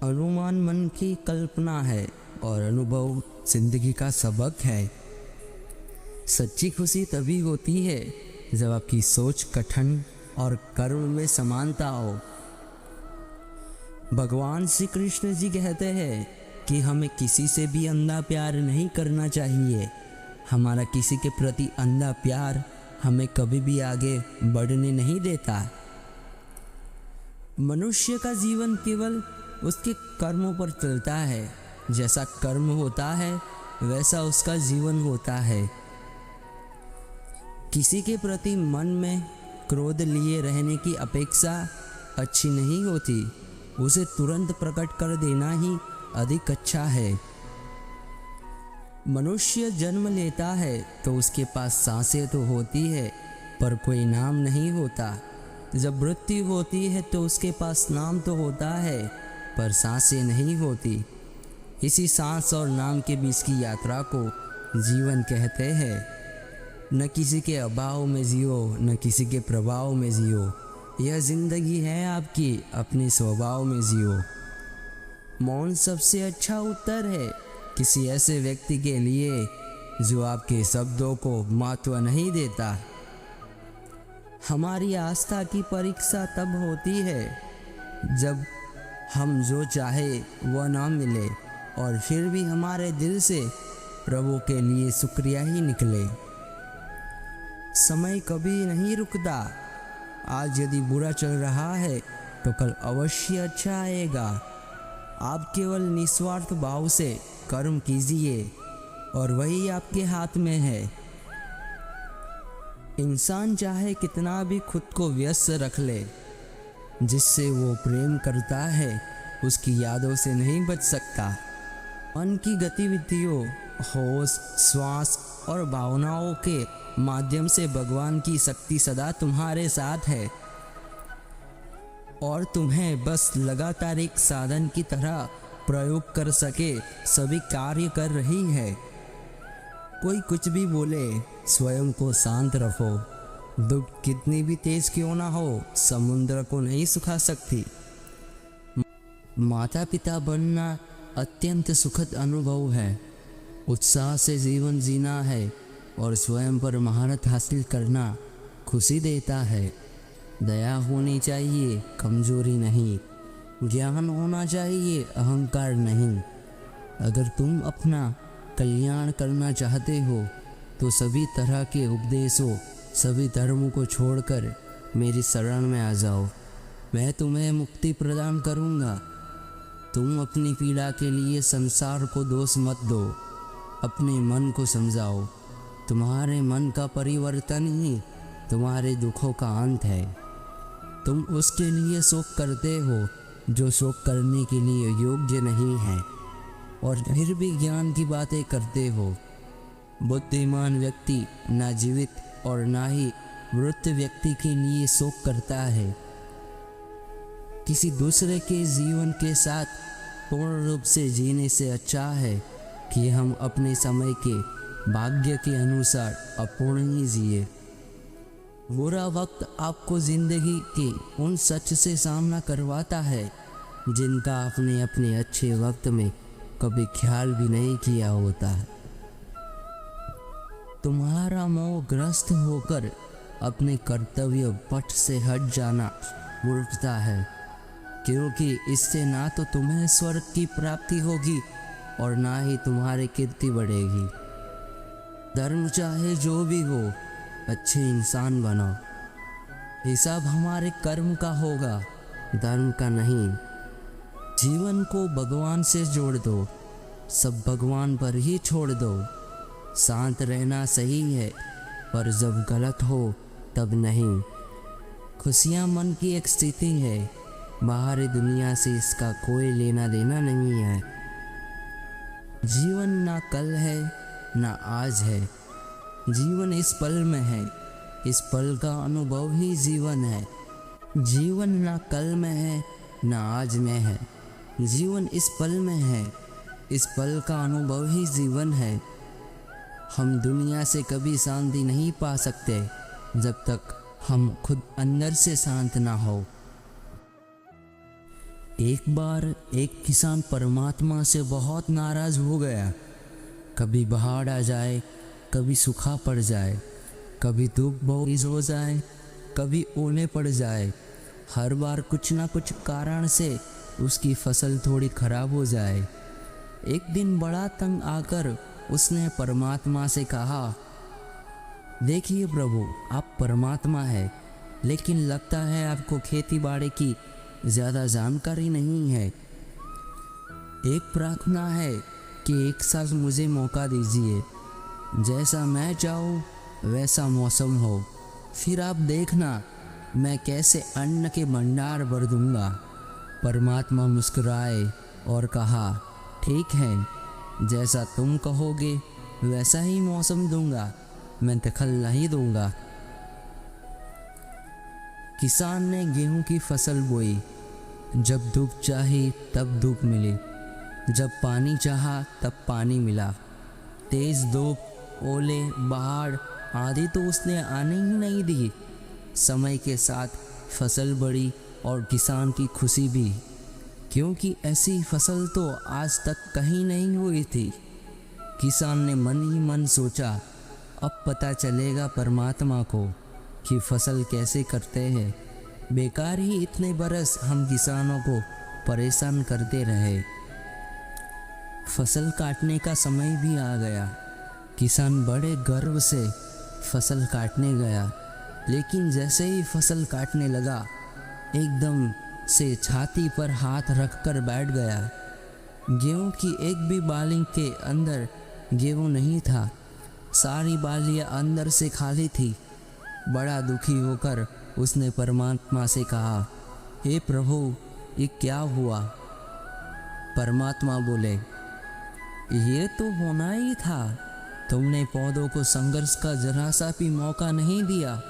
अनुमान मन की कल्पना है और अनुभव जिंदगी का सबक है। सच्ची खुशी तभी होती है जब आपकी सोच कठिन और कर्म में समानता हो। भगवान श्री कृष्ण जी कहते हैं कि हमें किसी से भी अंधा प्यार नहीं करना चाहिए। हमारा किसी के प्रति अंधा प्यार हमें कभी भी आगे बढ़ने नहीं देता। मनुष्य का जीवन केवल उसके कर्मों पर चलता है। जैसा कर्म होता है वैसा उसका जीवन होता है। किसी के प्रति मन में क्रोध लिए रहने की अपेक्षा अच्छी नहीं होती। उसे तुरंत प्रकट कर देना ही अधिक अच्छा है। मनुष्य जन्म लेता है तो उसके पास सांसें तो होती है पर कोई नाम नहीं होता। जब मृत्यु होती है तो उसके पास नाम तो होता है पर सांसें नहीं होती। इसी सांस और नाम के बीच की यात्रा को जीवन कहते हैं। न किसी के अभाव में जियो, न किसी के प्रभाव में जियो। यह जिंदगी है आपकी, अपने स्वभाव में जियो। मौन सबसे अच्छा उत्तर है किसी ऐसे व्यक्ति के लिए जो आपके शब्दों को महत्व नहीं देता। हमारी आस्था की परीक्षा तब होती है जब हम जो चाहे वह ना मिले और फिर भी हमारे दिल से प्रभु के लिए शुक्रिया ही निकले। समय कभी नहीं रुकता। आज यदि बुरा चल रहा है तो कल अवश्य अच्छा आएगा। आप केवल निस्वार्थ भाव से कर्म कीजिए और वही आपके हाथ में है। इंसान चाहे कितना भी खुद को व्यस्त रख ले, जिससे वो प्रेम करता है उसकी यादों से नहीं बच सकता। मन की गतिविधियों, होश, श्वास और भावनाओं के माध्यम से भगवान की शक्ति सदा तुम्हारे साथ है और तुम्हें बस लगातार एक साधन की तरह प्रयोग कर सके सभी कार्य कर रही है। कोई कुछ भी बोले, स्वयं को शांत रखो। दुख कितनी भी तेज क्यों ना हो, समुद्र को नहीं सुखा सकती। माता पिता बनना अत्यंत सुखद अनुभव है। उत्साह से जीवन जीना है और स्वयं पर महारत हासिल करना खुशी देता है। दया होनी चाहिए, कमजोरी नहीं। ज्ञान होना चाहिए, अहंकार नहीं। अगर तुम अपना कल्याण करना चाहते हो तो सभी तरह के उपदेशों, सभी धर्मों को छोड़कर मेरी शरण में आ जाओ। मैं तुम्हें मुक्ति प्रदान करूँगा। तुम अपनी पीड़ा के लिए संसार को दोष मत दो। अपने मन को समझाओ। तुम्हारे मन का परिवर्तन ही तुम्हारे दुखों का अंत है। तुम उसके लिए शोक करते हो जो शोक करने के लिए योग्य नहीं है और फिर भी ज्ञान की बातें करते हो। बुद्धिमान व्यक्ति ना जीवित और ना ही मृत व्यक्ति के लिए शोक करता है। किसी दूसरे के जीवन के साथ पूर्ण रूप से जीने से अच्छा है कि हम अपने समय के भाग्य के अनुसार अपूर्ण ही जिए। बुरा वक्त आपको जिंदगी के उन सच से सामना करवाता है जिनका आपने अपने अच्छे वक्त में कभी ख्याल भी नहीं किया होता है। तुम्हारा मोह ग्रस्त होकर अपने कर्तव्य पथ से हट जाना मूर्खता है, क्योंकि इससे ना तो तुम्हें स्वर्ग की प्राप्ति होगी और ना ही तुम्हारी कीर्ति बढ़ेगी। धर्म चाहे जो भी हो, अच्छे इंसान बनो। हिसाब हमारे कर्म का होगा, धर्म का नहीं। जीवन को भगवान से जोड़ दो, सब भगवान पर ही छोड़ दो। शांत रहना सही है पर जब गलत हो तब नहीं। खुशियाँ मन की एक स्थिति है, बाहरी दुनिया से इसका कोई लेना देना नहीं है। जीवन ना कल है ना आज है, जीवन इस पल में है। इस पल का अनुभव ही जीवन है। जीवन ना कल में है ना आज में है, जीवन इस पल में है। इस पल का अनुभव ही जीवन है। हम दुनिया से कभी शांति नहीं पा सकते जब तक हम खुद अंदर से शांत ना हो। एक बार एक किसान परमात्मा से बहुत नाराज हो गया। कभी बाढ़ आ जाए, कभी सूखा पड़ जाए, कभी धूप बहुत तेज हो जाए, कभी ओले पड़ जाए। हर बार कुछ ना कुछ कारण से उसकी फसल थोड़ी खराब हो जाए। एक दिन बड़ा तंग आकर उसने परमात्मा से कहा, देखिए प्रभु, आप परमात्मा है, लेकिन लगता है आपको खेती बाड़ी की ज़्यादा जानकारी नहीं है। एक प्रार्थना है कि एक साल मुझे मौका दीजिए, जैसा मैं चाहूँ वैसा मौसम हो, फिर आप देखना मैं कैसे अन्न के भंडार भर दूंगा। परमात्मा मुस्कुराए और कहा, ठीक है, जैसा तुम कहोगे वैसा ही मौसम दूंगा, मैं दखल नहीं दूंगा। किसान ने गेहूं की फसल बोई। जब धूप चाही तब धूप मिली, जब पानी चाहा तब पानी मिला। तेज धूप, ओले, बाढ़ आदि तो उसने आने ही नहीं दी। समय के साथ फसल बढ़ी और किसान की खुशी भी, क्योंकि ऐसी फसल तो आज तक कहीं नहीं हुई थी। किसान ने मन ही मन सोचा, अब पता चलेगा परमात्मा को कि फसल कैसे करते हैं। बेकार ही इतने बरस हम किसानों को परेशान करते रहे। फसल काटने का समय भी आ गया। किसान बड़े गर्व से फसल काटने गया, लेकिन जैसे ही फसल काटने लगा, एकदम से छाती पर हाथ रखकर बैठ गया। गेहूं की एक भी बाली के अंदर गेहूं नहीं था, सारी बालियां अंदर से खाली थी। बड़ा दुखी होकर उसने परमात्मा से कहा, हे प्रभु, ये क्या हुआ? परमात्मा बोले, ये तो होना ही था। तुमने पौधों को संघर्ष का जरा सा भी मौका नहीं दिया।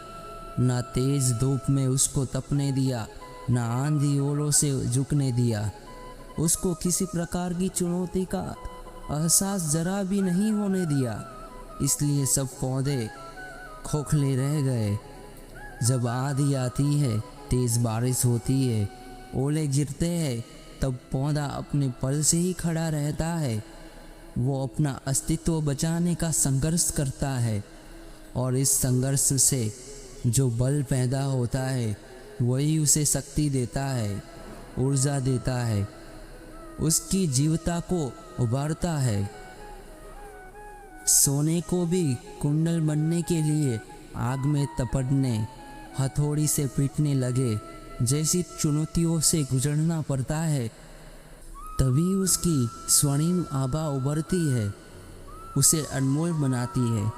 ना तेज धूप में उसको तपने दिया, ना आंधी ओलों से झुकने दिया। उसको किसी प्रकार की चुनौती का एहसास जरा भी नहीं होने दिया। इसलिए सब पौधे खोखले रह गए। जब आंधी आती है, तेज बारिश होती है, ओले गिरते हैं, तब पौधा अपने पल से ही खड़ा रहता है। वो अपना अस्तित्व बचाने का संघर्ष करता है, और इस संघर्ष से जो बल पैदा होता है वही उसे शक्ति देता है, ऊर्जा देता है, उसकी जीवता को उभारता है। सोने को भी कुंडल बनने के लिए आग में तपने, हथौड़ी से पीटने लगे जैसी चुनौतियों से गुजरना पड़ता है, तभी उसकी स्वर्णिम आभा उभरती है, उसे अनमोल बनाती है।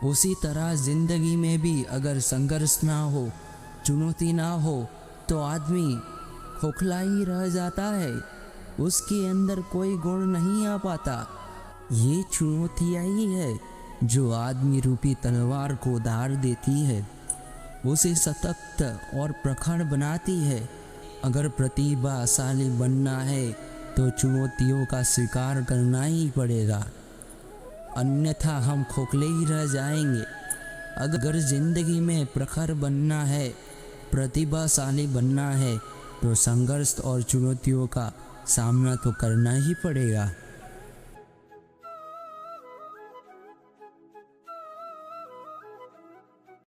उसी तरह जिंदगी में भी अगर संघर्ष ना हो, चुनौती ना हो, तो आदमी खोखला ही रह जाता है। उसके अंदर कोई गुण नहीं आ पाता। ये चुनौतियाँ ही है जो आदमी रूपी तलवार को धार देती है, उसे सतत और प्रखर बनाती है। अगर प्रतिभाशाली बनना है तो चुनौतियों का स्वीकार करना ही पड़ेगा, अन्यथा हम खोखले ही रह जाएंगे। अगर जिंदगी में प्रखर बनना है, प्रतिभाशाली बनना है, तो संघर्ष और चुनौतियों का सामना तो करना ही पड़ेगा।